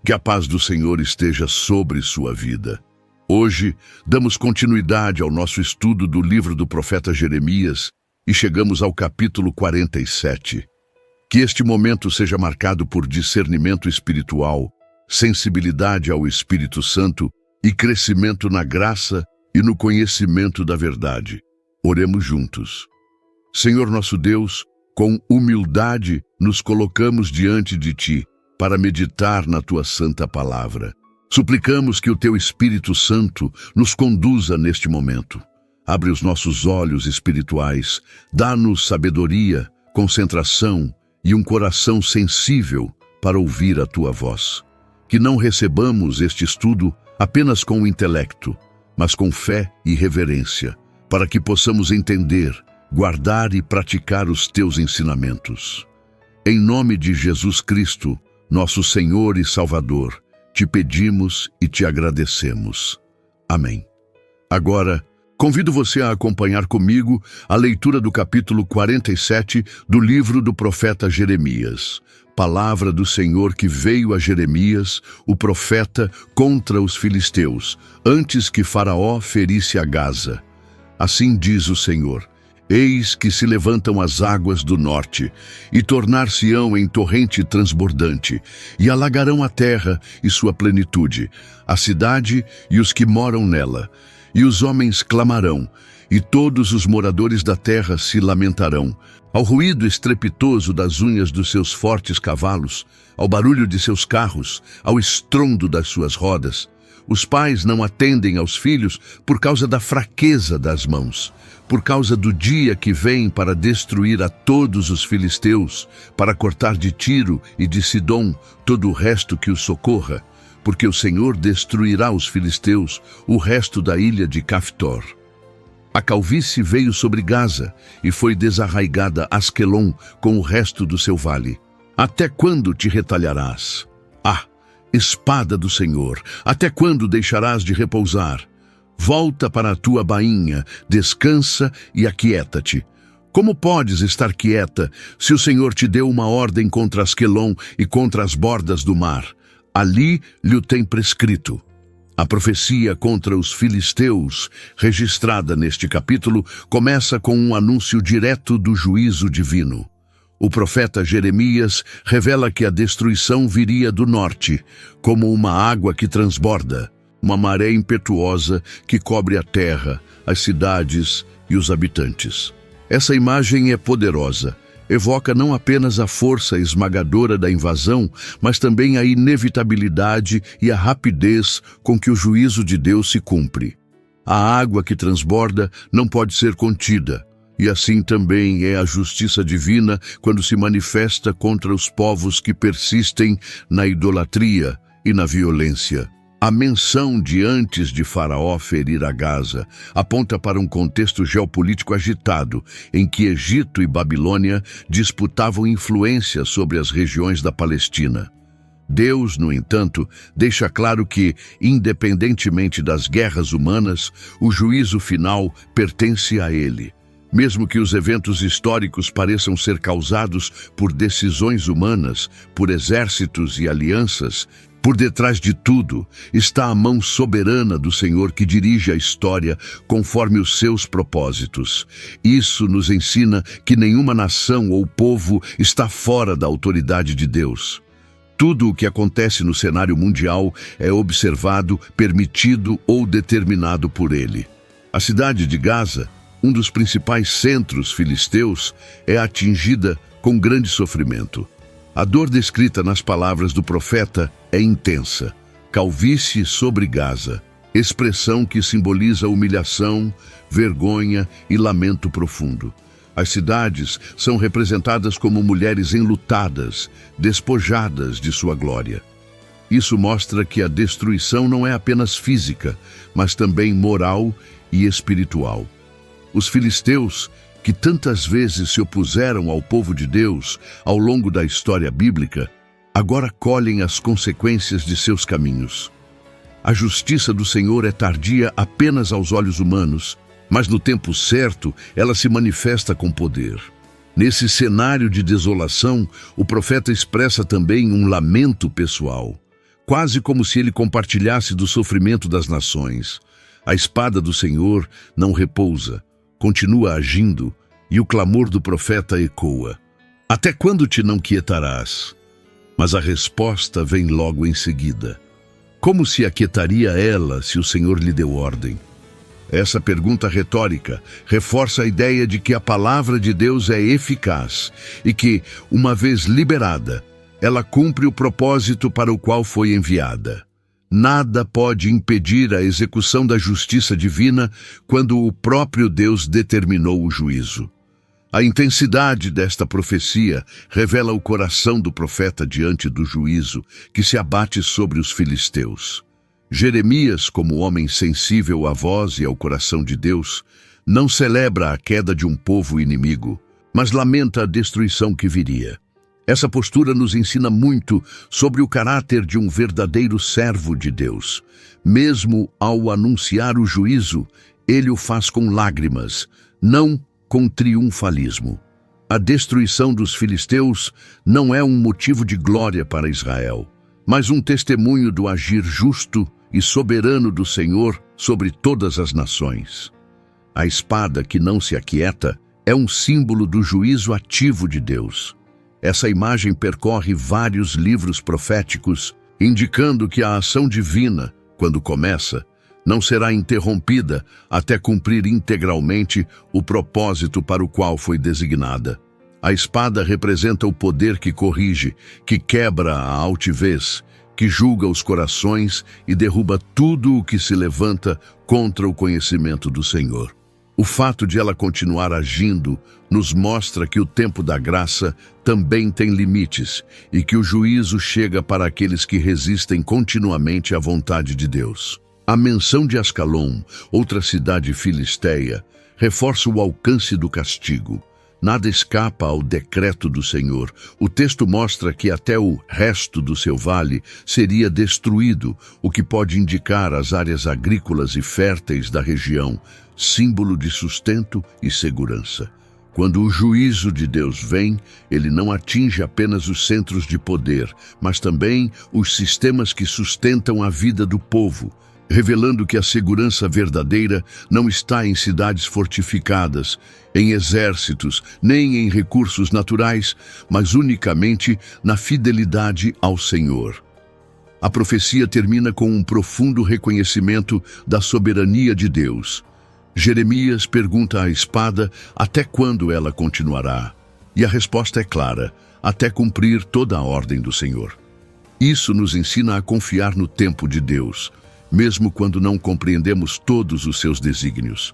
Que a paz do Senhor esteja sobre sua vida. Hoje, damos continuidade ao nosso estudo do livro do profeta Jeremias e chegamos ao capítulo 47. Que este momento seja marcado por discernimento espiritual, sensibilidade ao Espírito Santo e crescimento na graça e no conhecimento da verdade. Oremos juntos. Senhor nosso Deus, com humildade nos colocamos diante de Ti para meditar na Tua santa palavra. Suplicamos que o Teu Espírito Santo nos conduza neste momento. Abre os nossos olhos espirituais, dá-nos sabedoria, concentração e um coração sensível para ouvir a Tua voz. Que não recebamos este estudo apenas com o intelecto, mas com fé e reverência, para que possamos entender, guardar e praticar os Teus ensinamentos. Em nome de Jesus Cristo, nosso Senhor e Salvador, te pedimos e te agradecemos. Amém. Agora, convido você a acompanhar comigo a leitura do capítulo 47 do livro do profeta Jeremias. Palavra do Senhor que veio a Jeremias, o profeta, contra os filisteus, antes que Faraó ferisse a Gaza. Assim diz o Senhor: eis que se levantam as águas do norte, e tornar-se-ão em torrente transbordante, e alagarão a terra e sua plenitude, a cidade e os que moram nela. E os homens clamarão, e todos os moradores da terra se lamentarão, ao ruído estrepitoso das unhas dos seus fortes cavalos, ao barulho de seus carros, ao estrondo das suas rodas. Os pais não atendem aos filhos por causa da fraqueza das mãos, por causa do dia que vem para destruir a todos os filisteus, para cortar de Tiro e de Sidom todo o resto que os socorra, porque o Senhor destruirá os filisteus, o resto da ilha de Caftor. A calvície veio sobre Gaza e foi desarraigada Asquelon com o resto do seu vale. Até quando te retalharás? Ah, espada do Senhor, até quando deixarás de repousar? Volta para a tua bainha, descansa e aquieta-te. Como podes estar quieta se o Senhor te deu uma ordem contra Asquelon e contra as bordas do mar? Ali lhe tem prescrito. A profecia contra os filisteus, registrada neste capítulo, começa com um anúncio direto do juízo divino. O profeta Jeremias revela que a destruição viria do norte, como uma água que transborda, uma maré impetuosa que cobre a terra, as cidades e os habitantes. Essa imagem é poderosa. Evoca não apenas a força esmagadora da invasão, mas também a inevitabilidade e a rapidez com que o juízo de Deus se cumpre. A água que transborda não pode ser contida, e assim também é a justiça divina quando se manifesta contra os povos que persistem na idolatria e na violência. A menção de antes de Faraó ferir a Gaza aponta para um contexto geopolítico agitado, em que Egito e Babilônia disputavam influência sobre as regiões da Palestina. Deus, no entanto, deixa claro que, independentemente das guerras humanas, o juízo final pertence a Ele. Mesmo que os eventos históricos pareçam ser causados por decisões humanas, por exércitos e alianças, por detrás de tudo está a mão soberana do Senhor que dirige a história conforme os seus propósitos. Isso nos ensina que nenhuma nação ou povo está fora da autoridade de Deus. Tudo o que acontece no cenário mundial é observado, permitido ou determinado por Ele. A cidade de Gaza, um dos principais centros filisteus, é atingida com grande sofrimento. A dor descrita nas palavras do profeta é intensa. Calvície sobre Gaza, expressão que simboliza humilhação, vergonha e lamento profundo. As cidades são representadas como mulheres enlutadas, despojadas de sua glória. Isso mostra que a destruição não é apenas física, mas também moral e espiritual. Os filisteus, que tantas vezes se opuseram ao povo de Deus ao longo da história bíblica, agora colhem as consequências de seus caminhos. A justiça do Senhor é tardia apenas aos olhos humanos, mas no tempo certo ela se manifesta com poder. Nesse cenário de desolação, o profeta expressa também um lamento pessoal. quase como se ele compartilhasse do sofrimento das nações. A espada do Senhor não repousa, continua agindo, e o clamor do profeta ecoa. Até quando te não quietarás? Mas a resposta vem logo em seguida. Como se aquietaria ela se o Senhor lhe deu ordem? Essa pergunta retórica reforça a ideia de que a palavra de Deus é eficaz e que, uma vez liberada, ela cumpre o propósito para o qual foi enviada. Nada pode impedir a execução da justiça divina quando o próprio Deus determinou o juízo. A intensidade desta profecia revela o coração do profeta diante do juízo que se abate sobre os filisteus. Jeremias, como homem sensível à voz e ao coração de Deus, não celebra a queda de um povo inimigo, mas lamenta a destruição que viria. Essa postura nos ensina muito sobre o caráter de um verdadeiro servo de Deus. Mesmo ao anunciar o juízo, ele o faz com lágrimas, não com triunfalismo. A destruição dos filisteus não é um motivo de glória para Israel, mas um testemunho do agir justo e soberano do Senhor sobre todas as nações. A espada que não se aquieta é um símbolo do juízo ativo de Deus. Essa imagem percorre vários livros proféticos, indicando que a ação divina, quando começa, não será interrompida até cumprir integralmente o propósito para o qual foi designada. A espada representa o poder que corrige, que quebra a altivez, que julga os corações e derruba tudo o que se levanta contra o conhecimento do Senhor. O fato de ela continuar agindo nos mostra que o tempo da graça também tem limites e que o juízo chega para aqueles que resistem continuamente à vontade de Deus. A menção de Ascalon, outra cidade filisteia, reforça o alcance do castigo. Nada escapa ao decreto do Senhor. O texto mostra que até o resto do seu vale seria destruído, o que pode indicar as áreas agrícolas e férteis da região, símbolo de sustento e segurança. Quando o juízo de Deus vem, ele não atinge apenas os centros de poder, mas também os sistemas que sustentam a vida do povo, revelando que a segurança verdadeira não está em cidades fortificadas, em exércitos, nem em recursos naturais, mas unicamente na fidelidade ao Senhor. A profecia termina com um profundo reconhecimento da soberania de Deus. Jeremias pergunta à espada até quando ela continuará, e a resposta é clara: até cumprir toda a ordem do Senhor. Isso nos ensina a confiar no tempo de Deus, mesmo quando não compreendemos todos os seus desígnios.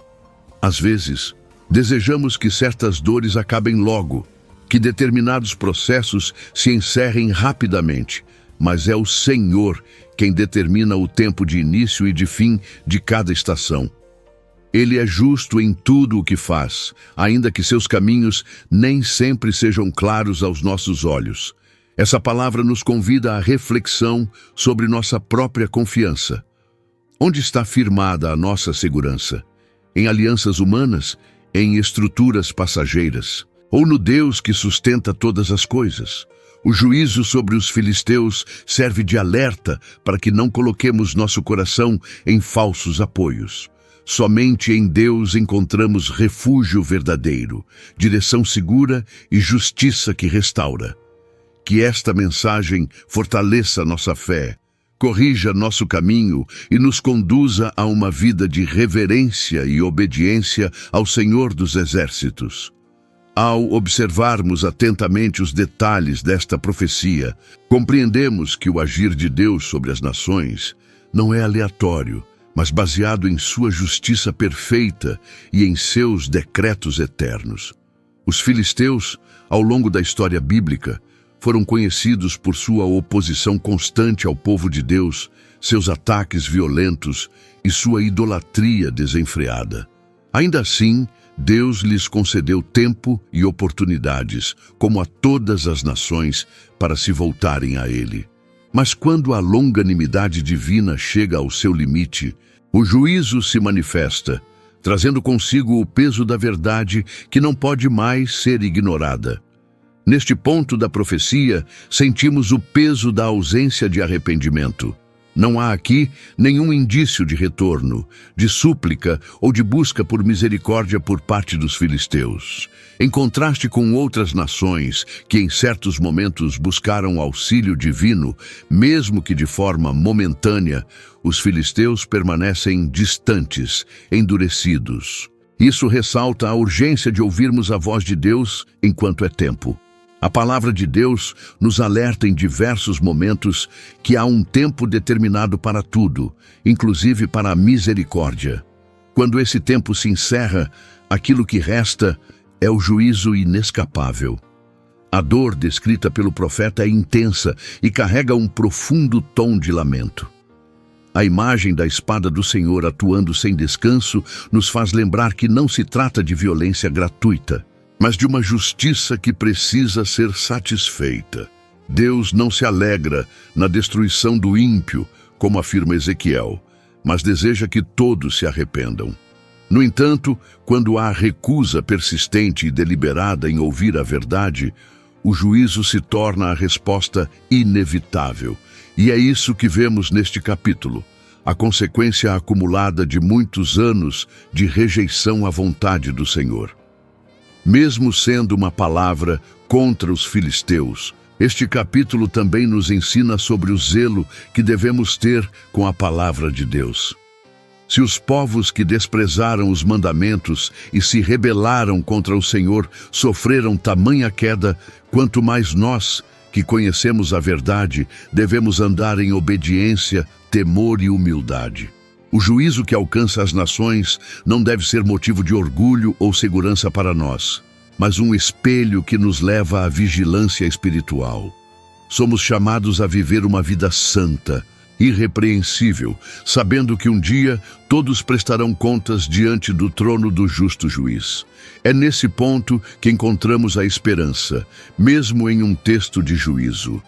Às vezes, desejamos que certas dores acabem logo, que determinados processos se encerrem rapidamente, mas é o Senhor quem determina o tempo de início e de fim de cada estação. Ele é justo em tudo o que faz, ainda que seus caminhos nem sempre sejam claros aos nossos olhos. Essa palavra nos convida à reflexão sobre nossa própria confiança. Onde está firmada a nossa segurança? Em alianças humanas? Em estruturas passageiras? Ou no Deus que sustenta todas as coisas? O juízo sobre os filisteus serve de alerta para que não coloquemos nosso coração em falsos apoios. Somente em Deus encontramos refúgio verdadeiro, direção segura e justiça que restaura. Que esta mensagem fortaleça nossa fé, corrija nosso caminho e nos conduza a uma vida de reverência e obediência ao Senhor dos Exércitos. Ao observarmos atentamente os detalhes desta profecia, compreendemos que o agir de Deus sobre as nações não é aleatório, mas baseado em sua justiça perfeita e em seus decretos eternos. Os filisteus, ao longo da história bíblica, foram conhecidos por sua oposição constante ao povo de Deus, seus ataques violentos e sua idolatria desenfreada. Ainda assim, Deus lhes concedeu tempo e oportunidades, como a todas as nações, para se voltarem a Ele. Mas quando a longanimidade divina chega ao seu limite, o juízo se manifesta, trazendo consigo o peso da verdade que não pode mais ser ignorada. Neste ponto da profecia, sentimos o peso da ausência de arrependimento. Não há aqui nenhum indício de retorno, de súplica ou de busca por misericórdia por parte dos filisteus. Em contraste com outras nações que em certos momentos buscaram auxílio divino, mesmo que de forma momentânea, os filisteus permanecem distantes, endurecidos. Isso ressalta a urgência de ouvirmos a voz de Deus enquanto é tempo. A palavra de Deus nos alerta em diversos momentos que há um tempo determinado para tudo, inclusive para a misericórdia. Quando esse tempo se encerra, aquilo que resta é o juízo inescapável. A dor descrita pelo profeta é intensa e carrega um profundo tom de lamento. A imagem da espada do Senhor atuando sem descanso nos faz lembrar que não se trata de violência gratuita, mas de uma justiça que precisa ser satisfeita. Deus não se alegra na destruição do ímpio, como afirma Ezequiel, mas deseja que todos se arrependam. No entanto, quando há recusa persistente e deliberada em ouvir a verdade, o juízo se torna a resposta inevitável. E é isso que vemos neste capítulo, a consequência acumulada de muitos anos de rejeição à vontade do Senhor. Mesmo sendo uma palavra contra os filisteus, este capítulo também nos ensina sobre o zelo que devemos ter com a palavra de Deus. Se os povos que desprezaram os mandamentos e se rebelaram contra o Senhor sofreram tamanha queda, quanto mais nós, que conhecemos a verdade, devemos andar em obediência, temor e humildade. O juízo que alcança as nações não deve ser motivo de orgulho ou segurança para nós, mas um espelho que nos leva à vigilância espiritual. Somos chamados a viver uma vida santa, irrepreensível, sabendo que um dia todos prestarão contas diante do trono do justo juiz. É nesse ponto que encontramos a esperança, mesmo em um texto de juízo.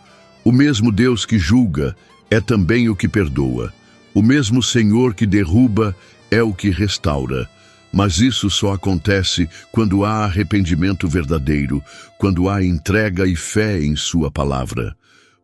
O mesmo Deus que julga é também o que perdoa. O mesmo Senhor que derruba é o que restaura. Mas isso só acontece quando há arrependimento verdadeiro, quando há entrega e fé em sua palavra.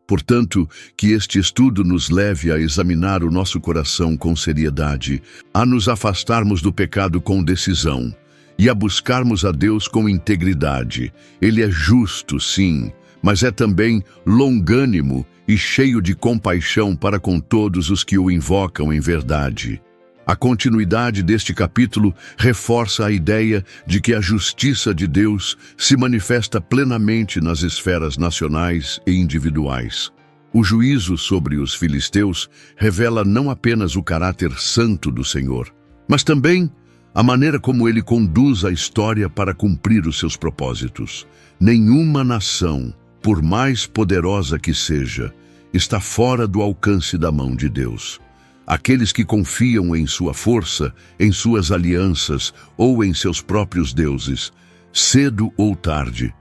Portanto, que este estudo nos leve a examinar o nosso coração com seriedade, a nos afastarmos do pecado com decisão e a buscarmos a Deus com integridade. Ele é justo, sim, mas é também longânimo e cheio de compaixão para com todos os que o invocam em verdade. A continuidade deste capítulo reforça a ideia de que a justiça de Deus se manifesta plenamente nas esferas nacionais e individuais. O juízo sobre os filisteus revela não apenas o caráter santo do Senhor, mas também a maneira como ele conduz a história para cumprir os seus propósitos. Nenhuma nação, por mais poderosa que seja, está fora do alcance da mão de Deus. Aqueles que confiam em sua força, em suas alianças ou em seus próprios deuses, cedo ou tarde,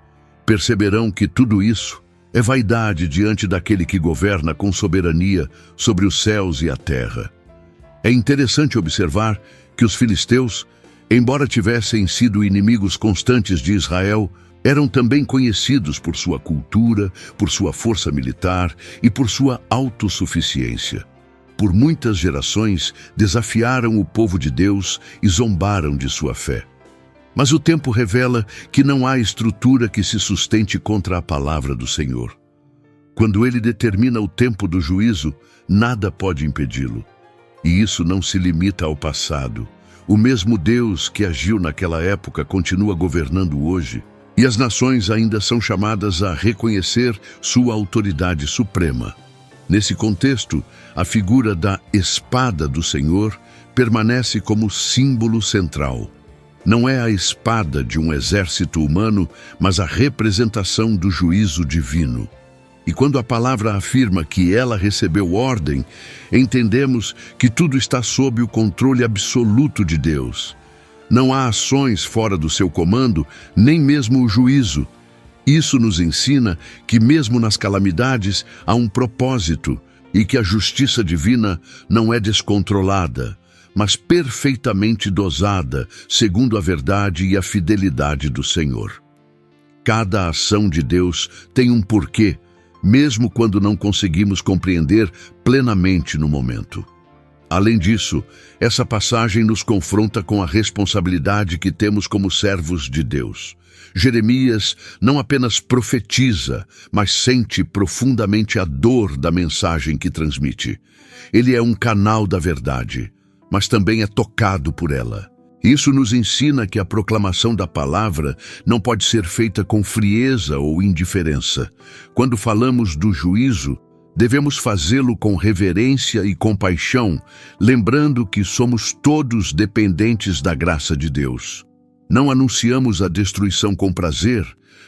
perceberão que tudo isso é vaidade diante daquele que governa com soberania sobre os céus e a terra. É interessante observar que os filisteus, embora tivessem sido inimigos constantes de Israel, eram também conhecidos por sua cultura, por sua força militar e por sua autossuficiência. Por muitas gerações, desafiaram o povo de Deus e zombaram de sua fé. Mas o tempo revela que não há estrutura que se sustente contra a palavra do Senhor. Quando ele determina o tempo do juízo, nada pode impedi-lo. E isso não se limita ao passado. O mesmo Deus que agiu naquela época continua governando hoje. E as nações ainda são chamadas a reconhecer sua autoridade suprema. Nesse contexto, a figura da espada do Senhor permanece como símbolo central. Não é a espada de um exército humano, mas a representação do juízo divino. E quando a palavra afirma que ela recebeu ordem, entendemos que tudo está sob o controle absoluto de Deus. Não há ações fora do seu comando, nem mesmo o juízo. Isso nos ensina que mesmo nas calamidades há um propósito e que a justiça divina não é descontrolada, mas perfeitamente dosada, segundo a verdade e a fidelidade do Senhor. Cada ação de Deus tem um porquê, mesmo quando não conseguimos compreender plenamente no momento. Além disso, essa passagem nos confronta com a responsabilidade que temos como servos de Deus. Jeremias não apenas profetiza, mas sente profundamente a dor da mensagem que transmite. Ele é um canal da verdade, mas também é tocado por ela. Isso nos ensina que a proclamação da palavra não pode ser feita com frieza ou indiferença. Quando falamos do juízo, devemos fazê-lo com reverência e compaixão, lembrando que somos todos dependentes da graça de Deus. Não anunciamos a destruição com prazer,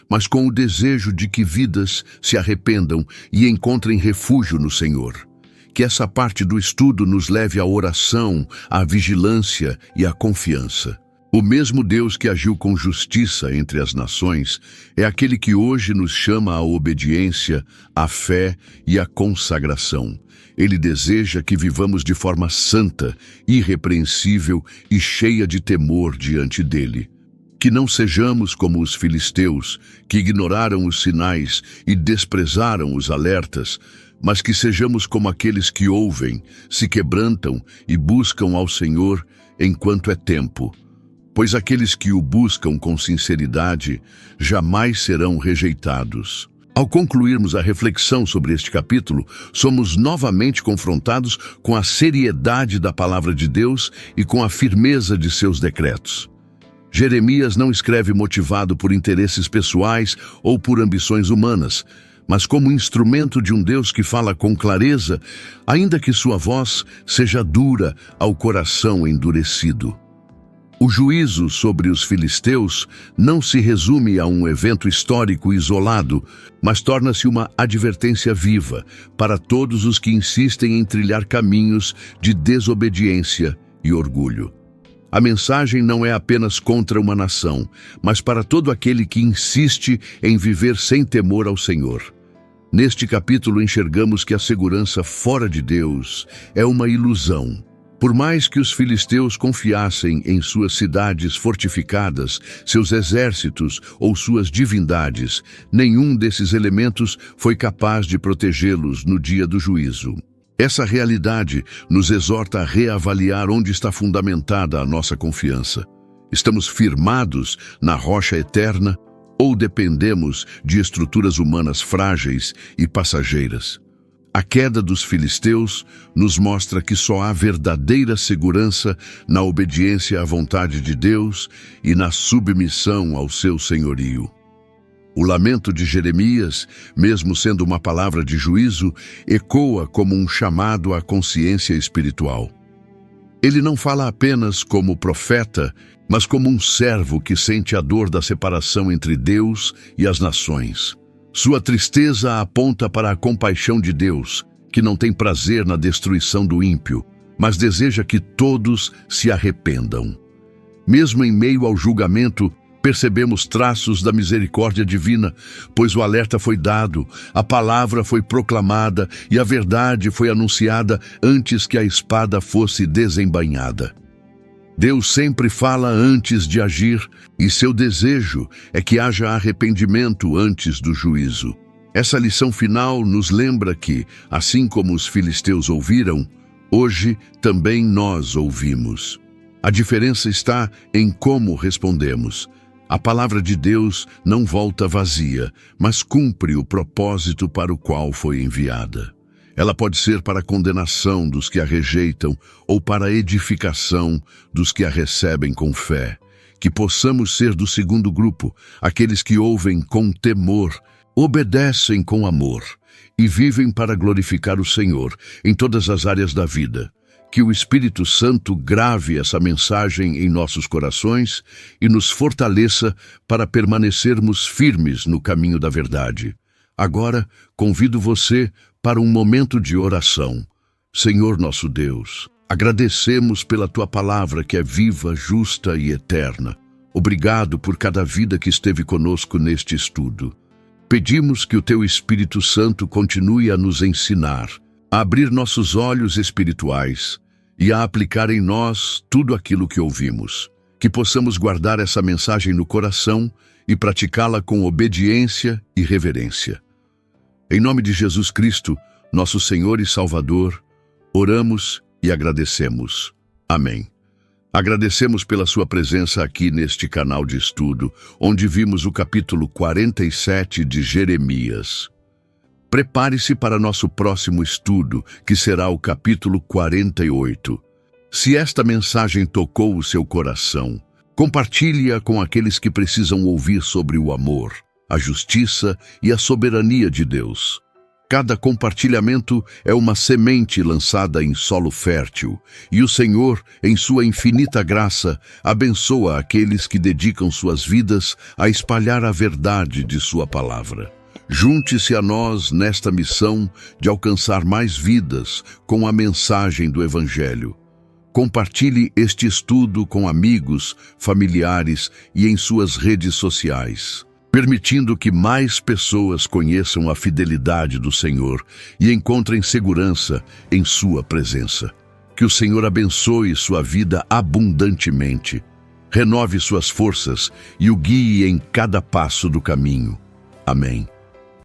mas com o desejo de que vidas se arrependam e encontrem refúgio no Senhor. Que essa parte do estudo nos leve à oração, à vigilância e à confiança. O mesmo Deus que agiu com justiça entre as nações é aquele que hoje nos chama à obediência, à fé e à consagração. Ele deseja que vivamos de forma santa, irrepreensível e cheia de temor diante dele. Que não sejamos como os filisteus, que ignoraram os sinais e desprezaram os alertas, mas que sejamos como aqueles que ouvem, se quebrantam e buscam ao Senhor enquanto é tempo. Pois aqueles que o buscam com sinceridade jamais serão rejeitados. Ao concluirmos a reflexão sobre este capítulo, somos novamente confrontados com a seriedade da palavra de Deus e com a firmeza de seus decretos. Jeremias não escreve motivado por interesses pessoais ou por ambições humanas, mas como instrumento de um Deus que fala com clareza, ainda que sua voz seja dura ao coração endurecido. O juízo sobre os filisteus não se resume a um evento histórico isolado, mas torna-se uma advertência viva para todos os que insistem em trilhar caminhos de desobediência e orgulho. A mensagem não é apenas contra uma nação, mas para todo aquele que insiste em viver sem temor ao Senhor. Neste capítulo enxergamos que a segurança fora de Deus é uma ilusão. Por mais que os filisteus confiassem em suas cidades fortificadas, seus exércitos ou suas divindades, nenhum desses elementos foi capaz de protegê-los no dia do juízo. Essa realidade nos exorta a reavaliar onde está fundamentada a nossa confiança. Estamos firmados na rocha eterna ou dependemos de estruturas humanas frágeis e passageiras? A queda dos filisteus nos mostra que só há verdadeira segurança na obediência à vontade de Deus e na submissão ao seu senhorio. O lamento de Jeremias, mesmo sendo uma palavra de juízo, ecoa como um chamado à consciência espiritual. Ele não fala apenas como profeta, mas como um servo que sente a dor da separação entre Deus e as nações. Sua tristeza aponta para a compaixão de Deus, que não tem prazer na destruição do ímpio, mas deseja que todos se arrependam. Mesmo em meio ao julgamento, percebemos traços da misericórdia divina, pois o alerta foi dado, a palavra foi proclamada e a verdade foi anunciada antes que a espada fosse desembainhada. Deus sempre fala antes de agir, e seu desejo é que haja arrependimento antes do juízo. Essa lição final nos lembra que, assim como os filisteus ouviram, hoje também nós ouvimos. A diferença está em como respondemos. A palavra de Deus não volta vazia, mas cumpre o propósito para o qual foi enviada. Ela pode ser para a condenação dos que a rejeitam ou para a edificação dos que a recebem com fé. Que possamos ser do segundo grupo, aqueles que ouvem com temor, obedecem com amor e vivem para glorificar o Senhor em todas as áreas da vida. Que o Espírito Santo grave essa mensagem em nossos corações e nos fortaleça para permanecermos firmes no caminho da verdade. Agora, convido você para um momento de oração. Senhor nosso Deus, agradecemos pela Tua palavra que é viva, justa e eterna. Obrigado por cada vida que esteve conosco neste estudo. Pedimos que o Teu Espírito Santo continue a nos ensinar, a abrir nossos olhos espirituais e a aplicar em nós tudo aquilo que ouvimos. Que possamos guardar essa mensagem no coração e praticá-la com obediência e reverência. Em nome de Jesus Cristo, nosso Senhor e Salvador, oramos e agradecemos. Amém. Agradecemos pela sua presença aqui neste canal de estudo, onde vimos o capítulo 47 de Jeremias. Prepare-se para nosso próximo estudo, que será o capítulo 48. Se esta mensagem tocou o seu coração, compartilhe-a com aqueles que precisam ouvir sobre o amor, a justiça e a soberania de Deus. Cada compartilhamento é uma semente lançada em solo fértil, e o Senhor, em sua infinita graça, abençoa aqueles que dedicam suas vidas a espalhar a verdade de sua palavra. Junte-se a nós nesta missão de alcançar mais vidas com a mensagem do Evangelho. Compartilhe este estudo com amigos, familiares e em suas redes sociais, permitindo que mais pessoas conheçam a fidelidade do Senhor e encontrem segurança em sua presença. Que o Senhor abençoe sua vida abundantemente, renove suas forças e o guie em cada passo do caminho. Amém.